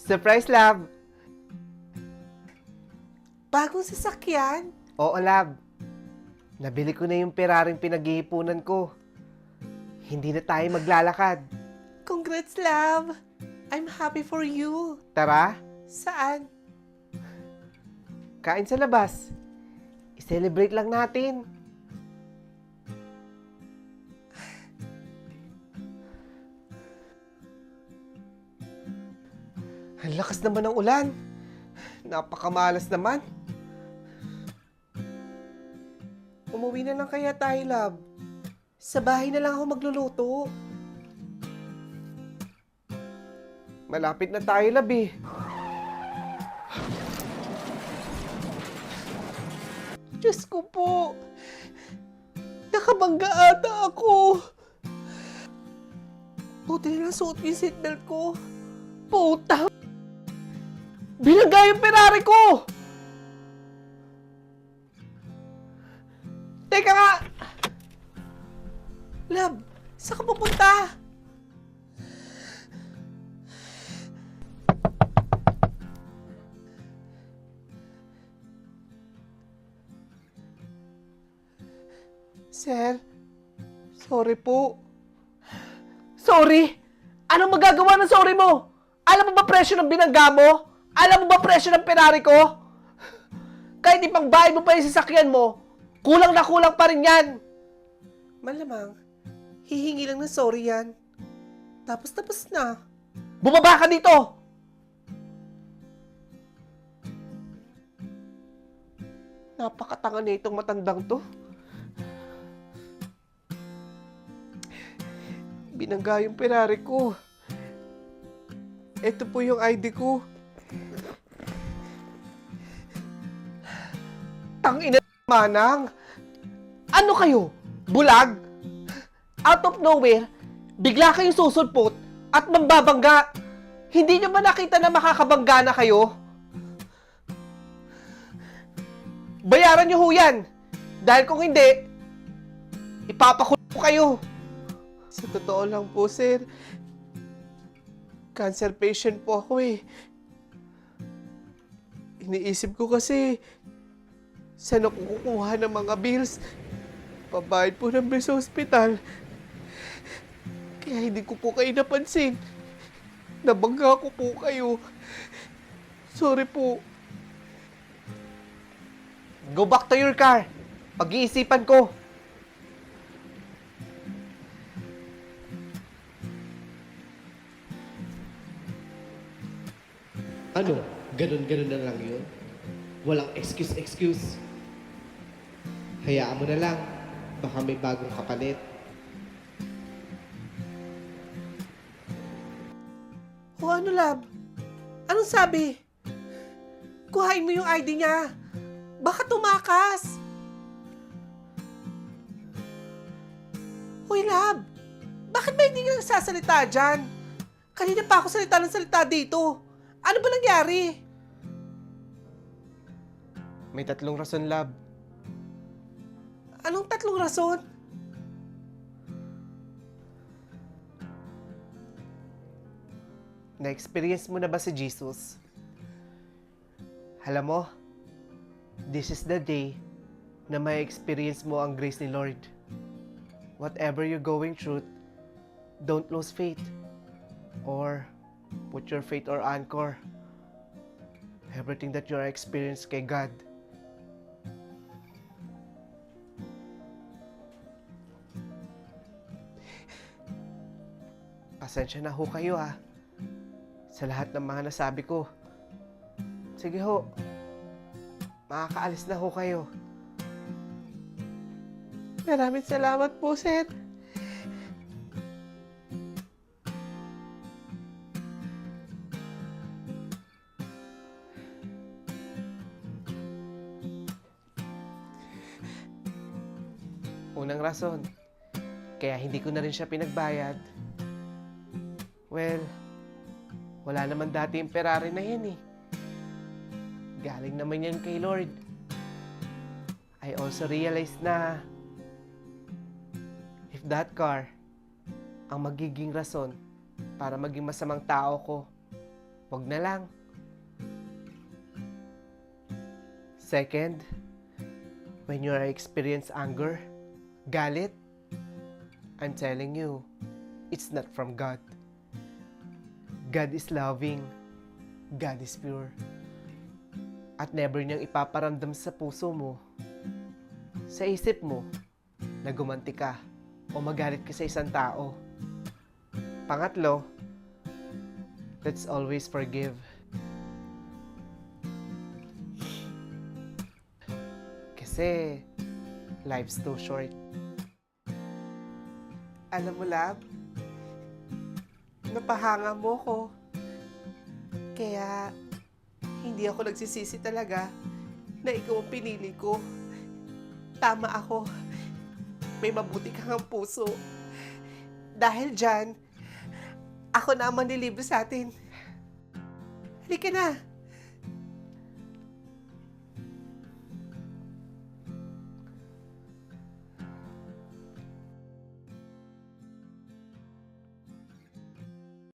Surprise, love! Bagong sasakyan? Oo, love. Nabili ko na yung Ferraring pinag-iipunan ko. Hindi na tayo maglalakad. Congrats, love! I'm happy for you. Tara, Saan? kain sa labas. I-celebrate lang natin. Ang lakas naman ng ulan. Napakamalas naman. Umuwi na lang kaya tayo, love. Sa bahay na lang ako magluluto. Malapit na tayo, love eh. Diyos ko po. Nakabangga ata ako. Buti na lang suot ko yung seatbelt ko. Puta! Binangga yung Ferrari ko! Teka nga! Love, saan ka pupunta? Sir, sorry po. Sorry? Anong magagawa ng sorry mo? Alam mo ba presyo ng binangga mo? Alam mo ba presyo ng Ferrari ko? Kahit ipang bayad mo pa yung sasakyan mo, kulang na kulang pa rin yan. Malamang, hihingi lang ng sorry yan. Tapos na. Bumaba ka dito! Napakatanga na itong matandang to. Binangga yung Ferrari ko. Ito po yung ID ko. Tangina manang. Ano kayo? Bulag? Out of nowhere, bigla kayong susulpot at mambabangga. Hindi nyo ba nakita na makakabangga na kayo? Bayaran nyo ho yan. Dahil kung hindi, ipapakulong ko kayo. Sa totoo lang po, sir, cancer patient po ako eh. Iniisip ko kasi, saan ako kukuha ng mga bills? Pabayad po ng bills sa ospital. Kaya hindi ko po kayo napansin. Nabangga ko po kayo. Sorry po. Go back to your car. Pag-iisipan ko. Ano? Ganun-ganun na lang yun? Walang excuse. Hayaan mo na lang. Baka may bagong kapalit. O ano, love? Anong sabi? Kuhain mo yung ID niya. Baka tumakas. Hoy, love. Bakit ba hindi ka nagsasalita dyan? Kanina pa ako salita ng salita dito. Ano ba nangyari? May 3 rason, love. Anong 3 rason? Na-experience mo na ba si Jesus? Alam mo, this is the day na may experience mo ang grace ni Lord. Whatever you're going through, don't lose faith. Or put your faith or anchor. Everything that you are experiencing kay God. Pasensya na ho kayo sa lahat ng mga nasabi ko. Sige ho, makakaalis na ho kayo. Maraming salamat po, sir. Unang rason, kaya hindi ko na rin siya pinagbayad. Well, wala naman dati yung Ferrari na yan eh. Galing naman yan kay Lord. I also realized na if that car ang magiging rason para maging masamang tao ko, wag na lang. Second, when you experience anger, galit, I'm telling you, it's not from God. God is loving. God is pure. At never niyang ipaparamdam sa puso mo, sa isip mo, na gumanti ka o magalit ka sa isang tao. Pangatlo, let's always forgive. Kasi, life's too short. Alam mo, Lab, napahanga mo ko. Kaya, hindi ako nagsisisi talaga na ikaw ang pinili ko. Tama ako. May mabuti kang puso. Dahil dyan, ako na ang manlilibre sa atin. Halika na.